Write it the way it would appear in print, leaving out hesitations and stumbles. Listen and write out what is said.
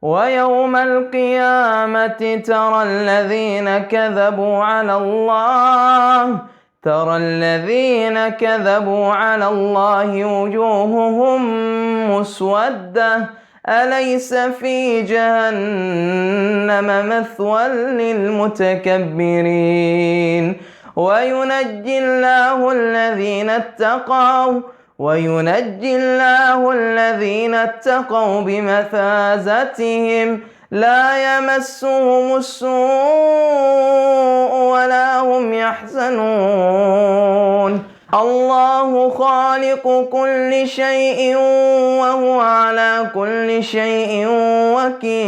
ويوم القيامة ترى الذين كذبوا على الله وجوههم مسودة أليس في جهنم مثوى للمتكبرين وينجي الله الذين اتقوا بمفازتهم لا يمسهم السوء ولا هم يحزنون الله خالق كل شيء وهو على كل شيء وكيل